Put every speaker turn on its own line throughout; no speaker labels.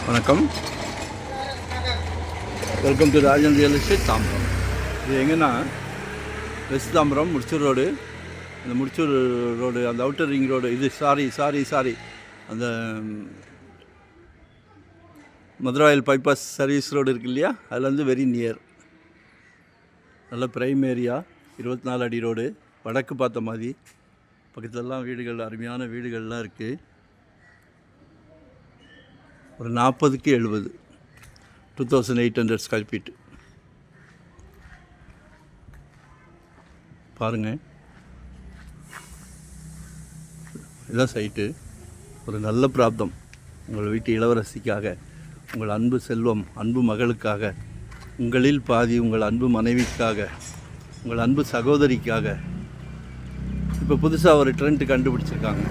வணக்கம். Welcome to Rajan real estate Tambaram. இது எங்கன்னா வெஸ்ட் தாம்பரம் முடிச்சூர் ரோடு. அந்த முடிச்சூர் ரோடு, அந்த அவுட்டர் ரிங் ரோடு, இது சாரி அந்த மதுராயில் பைபாஸ் சர்வீஸ் ரோடு இருக்கு இல்லையா, அதுலேருந்து வெரி நியர். நல்ல ப்ரைம் ஏரியா, 24 அடி ரோடு, வடக்கு பார்த்த மாதிரி. பக்கத்துலலாம் வீடுகள், அருமையான வீடுகள்லாம் இருக்குது. ஒரு 40க்கு 70, 2800 ஸ்கொயர் ஃபீட். பாருங்கள், இதுதான் சைட்டு. ஒரு நல்ல பிராப்தம் உங்கள் வீட்டு இளவரசிக்காக, உங்கள் அன்பு செல்வம், அன்பு மகளுக்காக, உங்களில் பாதி உங்கள் அன்பு மனைவிக்காக, உங்கள் அன்பு சகோதரிக்காக. இப்போ புதுசாக ஒரு ட்ரெண்ட் கண்டுபிடிச்சிருக்காங்க.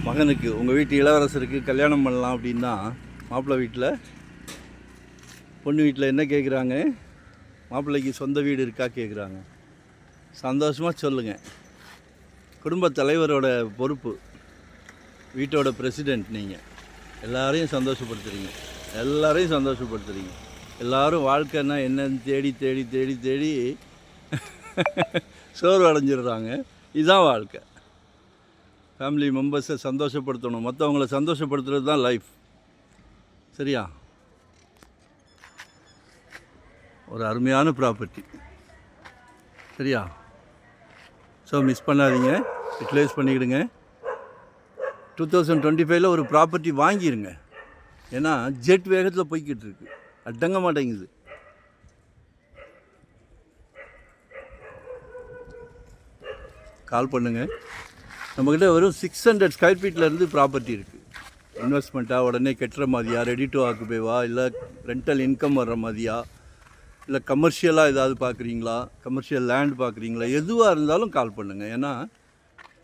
மகனுக்கு, உங்கள் வீட்டு இளவரசருக்கு கல்யாணம் பண்ணலாம் அப்படின்னா, மாப்பிள்ளை வீட்டில் பொண்ணு வீட்டில் என்ன கேட்குறாங்க? மாப்பிள்ளைக்கு சொந்த வீடு இருக்கா கேட்குறாங்க. சந்தோஷமாக சொல்லுங்கள். குடும்பத் தலைவரோட பொறுப்பு, வீட்டோட பிரசிடெண்ட் நீங்கள். எல்லாரையும் சந்தோஷப்படுத்துகிறீங்க. எல்லோரும் வாழ்க்கைன்னா என்னன்னு தேடி சோர்வு அடைஞ்சிடுறாங்க. இதுதான் வாழ்க்கை. ஃபேமிலி மெம்பர்ஸை சந்தோஷப்படுத்தணும், மற்றவங்கள சந்தோஷப்படுத்துறது தான் லைஃப். சரியா? ஒரு அருமையான ப்ராப்பர்ட்டி. சரியா? ஸோ மிஸ் பண்ணாதீங்க, யூட்டிலைஸ் பண்ணிக்கிடுங்க. 2025 ஒரு ப்ராப்பர்ட்டி வாங்கிடுங்க. ஏன்னா ஜெட் வேகத்தில் போய்கிட்டு இருக்கு, அடங்க மாட்டேங்குது. கால் பண்ணுங்கள். நம்மக்கிட்ட வெறும் 600 ஸ்கொயர் ஃபீட்லேருந்து ப்ராப்பர்ட்டி இருக்குது. இன்வெஸ்ட்மெண்ட்டாக உடனே கட்டுற மாதிரியா, ரெடி டு ஆக்குபேவா, இல்லை ரெண்டல் இன்கம் வர்ற மாதிரியா, இல்லை கமர்ஷியலாக ஏதாவது பார்க்குறீங்களா, கமர்ஷியல் லேண்ட் பார்க்குறீங்களா, எதுவாக இருந்தாலும் கால் பண்ணுங்கள். ஏன்னா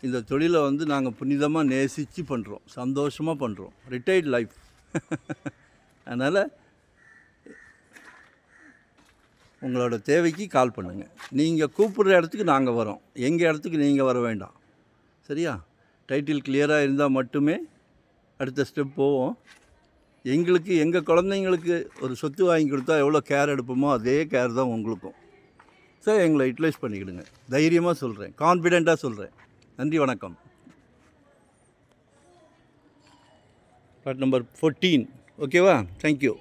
இந்த தொழிலை நாங்கள் புனிதமாக நேசித்து பண்ணுறோம், சந்தோஷமாக பண்ணுறோம். Retired life. அதனால் உங்களோட தேவைக்கு கால் பண்ணுங்கள். நீங்கள் கூப்பிட்ற இடத்துக்கு நாங்கள் வரோம், எங்கள் இடத்துக்கு நீங்கள் வர வேண்டாம். சரியா? டைட்டில் கிளியராக இருந்தால் மட்டுமே அடுத்த ஸ்டெப் போவோம். எங்களுக்கு, எங்கள் குழந்தைங்களுக்கு ஒரு சொத்து வாங்கி கொடுத்தா எவ்வளோ கேர் எடுப்போமோ அதே கேர் தான் உங்களுக்கும். ஸோ எங்களை யூட்டிலைஸ் பண்ணிக்கிடுங்க. தைரியமாக சொல்கிறேன், கான்ஃபிடெண்ட்டாக சொல்கிறேன். நன்றி, வணக்கம். Part number 14. ஓகேவா? தேங்க்யூ.